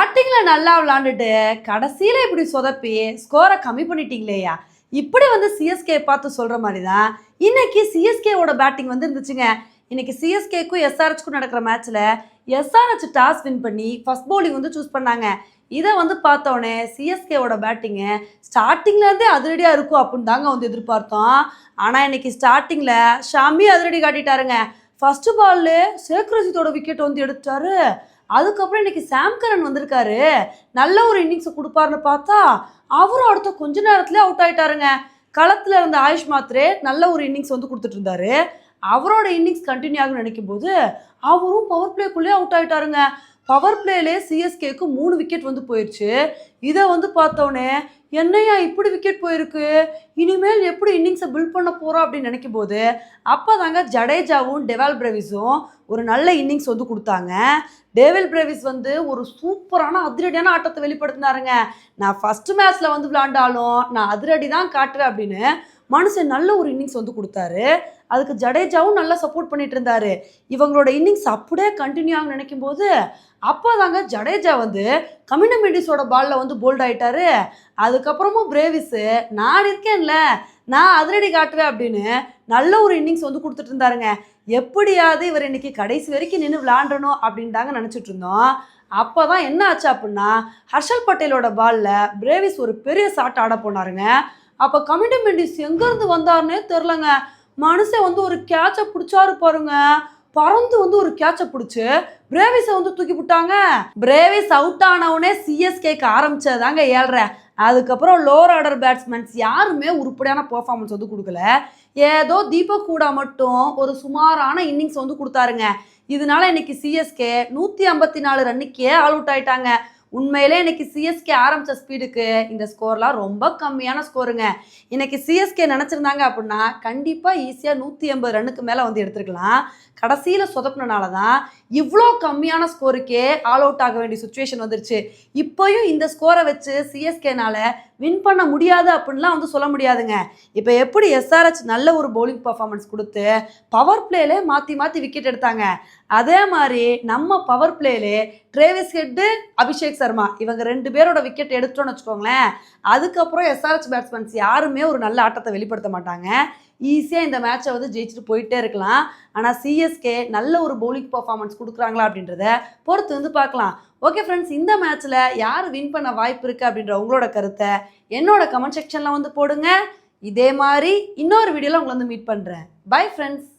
ஸ்டார்டிங்ல நல்லா விளையாண்டுட்டு கடைசியில இப்படி சொதப்பி ஸ்கோரை கம்மி பண்ணிட்டீங்களேயா. இப்படி வந்து சிஎஸ்கே பார்த்து சொல்ற மாதிரி தான் இன்னைக்கு சிஎஸ்கேவோட பேட்டிங் வந்து இருந்துச்சுங்க. இன்னைக்கு சிஎஸ்கேக்கும் எஸ்ஆர்ஹெச்க்கும் நடக்கிற மேட்ச்ல எஸ்ஆர்ஹெச் டாஸ் வின் பண்ணி ஃபர்ஸ்ட் பவுலிங் வந்து சூஸ் பண்ணாங்க. இதை வந்து பார்த்தோன்னே சிஎஸ்கேவோட பேட்டிங்கு ஸ்டார்டிங்லேருந்தே அதிரடியாக இருக்கும் அப்படின்னு தாங்க வந்து எதிர்பார்த்தோம். ஆனால் இன்னைக்கு ஸ்டார்டிங்கில் ஷாமி அதிரடி காட்டிட்டாருங்க. ஃபர்ஸ்ட் பால்ல சேக் ரஷீதோட விக்கெட் வந்து எடுத்துட்டாரு. அதுக்கப்புறம் இன்னைக்கு சாம் கரன் வந்திருக்காரு, நல்ல ஒரு இன்னிங்ஸை கொடுப்பாருன்னு பார்த்தா அவரும் அடுத்த கொஞ்ச நேரத்துல அவுட் ஆயிட்டாருங்க. களத்துல இருந்த ஆயுஷ் மாத்ரே நல்ல ஒரு இன்னிங்ஸ் வந்து கொடுத்துட்டு இருந்தாரு. அவரோட இன்னிங்ஸ் கண்டினியூ ஆகும்னு நினைக்கும் போது அவரும் பவர் பிளேக்குள்ளேயே அவுட் ஆயிட்டாருங்க. பவர் பிளேலே சிஎஸ்கேக்கு 3 விக்கெட் வந்து போயிடுச்சு. இதை வந்து பார்த்தோன்னே என்னையா இப்படி விக்கெட் போயிருக்கு, இனிமேல் எப்படி இன்னிங்ஸை பில்ட் பண்ண போகிறோம் அப்படின்னு நினைக்கும் போது அப்போ தாங்க ஜடேஜாவும் டெவால் பிரேவிஸும் ஒரு நல்ல இன்னிங்ஸ் வந்து கொடுத்தாங்க. டேவில் பிரேவிஸ் வந்து ஒரு சூப்பரான அதிரடியான ஆட்டத்தை வெளிப்படுத்தினாருங்க. நான் ஃபர்ஸ்ட் மேட்ச்ல வந்து விளையாண்டாலும் நான் அதிரடி தான் காட்டுறேன் அப்படின்னு மனுஷன் நல்ல ஒரு இன்னிங்ஸ் வந்து கொடுத்தாரு. அதுக்கு ஜடேஜாவும் நல்லா சப்போர்ட் பண்ணிட்டு இருந்தாரு. இவங்களோட இன்னிங்ஸ் அப்படியே கண்டினியூ ஆகும் நினைக்கும் போது அப்போதாங்க ஜடேஜா வந்து கமின மெண்டிஸோட பால்ல வந்து போல்ட் ஆயிட்டாரு. அதுக்கப்புறமும் பிரேவிஸ் நான் இருக்கேன்ல, நான் அதிரடி காட்டுவேன் அப்படின்னு நல்ல ஒரு இன்னிங்ஸ் வந்து கொடுத்துட்டு இருந்தாருங்க. எப்படியாவது இவர் இன்னைக்கு கடைசி வரைக்கும் நின்று விளையாண்டணும் அப்படின்னு தாங்க நினச்சிட்டு இருந்தோம். அப்போதான் என்ன ஆச்சு அப்படின்னா ஹர்ஷல் பட்டேலோட பால்ல பிரேவிஸ் ஒரு பெரிய ஷாட் ஆட போனாருங்க. அப்போ கமின மெண்டிஸ் எங்கேருந்து வந்தாருன்னே தெரிலங்க. மனுஷன் வந்து ஒரு கேட்சை பிடிச்சாரு பாருங்க, பறந்து வந்து ஒரு கேட்சை பிடிச்சி பிரேவிஸை வந்து தூக்கி விட்டாங்க. பிரேவிஸ் அவுட் ஆனவுடனே சிஎஸ்கேக்கு ஆரம்பிச்சதாங்க 7.5. அதுக்கப்புறம் லோவர் ஆர்டர் பேட்ஸ்மேன்ஸ் யாருமே உருப்படியான பெர்ஃபார்மன்ஸ் வந்து கொடுக்கல. ஏதோ தீபக் ஹூடா மட்டும் ஒரு சுமாரான இன்னிங்ஸ் வந்து கொடுத்தாருங்க. இதனால இன்னைக்கு சிஎஸ்கே 154 ரன்னுக்கே ஆல் அவுட் ஆயிட்டாங்க. உண்மையிலே இன்னைக்கு சிஎஸ்கே ஆரம்பித்த ஸ்பீடுக்கு இந்த ஸ்கோர்லாம் ரொம்ப கம்மியான ஸ்கோருங்க. இன்னைக்கு சிஎஸ்கே நினச்சிருந்தாங்க அப்படின்னா கண்டிப்பாக ஈஸியாக 180 ரன்னுக்கு மேலே வந்து எடுத்துருக்கலாம். கடைசியில் சொதப்பினால தான் இவ்வளோ கம்மியான ஸ்கோருக்கே ஆல் அவுட் ஆக வேண்டிய சுச்சுவேஷன் வந்துருச்சு. இப்போயும் இந்த ஸ்கோரை வச்சு சிஎஸ்கேனால வின் பண்ண முடியாது அப்படின்லாம் வந்து சொல்ல முடியாதுங்க. இப்போ எப்படி எஸ்ஆர்ஹெச் நல்ல ஒரு பவுலிங் பர்ஃபார்மன்ஸ் கொடுத்து பவர் பிளேலே மாற்றி மாற்றி விக்கெட் எடுத்தாங்க, அதே மாதிரி நம்ம பவர் பிளேலே ட்ரேவிஸ் ஹெட்டு, அபிஷேக் சர்மா இவங்க 2 பேரோட விக்கெட் எடுத்தோன்னு வச்சுக்கோங்களேன், அதுக்கப்புறம் எஸ்ஆர்ஹெச் பேட்ஸ்மேன்ஸ் யாருமே ஒரு நல்ல ஆட்டத்தை வெளிப்படுத்த மாட்டாங்க. ஈஸியாக இந்த மேட்சை வந்து ஜெயிச்சுட்டு போயிட்டே இருக்கலாம். ஆனால் சிஎஸ்கே நல்ல ஒரு பவுலிங் பர்ஃபார்மன்ஸ் கொடுக்குறாங்களா அப்படின்றத பொறுத்து வந்து பார்க்கலாம். ஓகே ஃப்ரெண்ட்ஸ், இந்த மேட்ச்சில் யார் வின் பண்ண வாய்ப்பு இருக்குது அப்படின்ற உங்களோட கருத்தை என்னோட கமெண்ட் செக்ஷனில் வந்து போடுங்க. இதே மாதிரி இன்னொரு வீடியோவில் உங்களை வந்து மீட் பண்ணுறேன். Bye friends.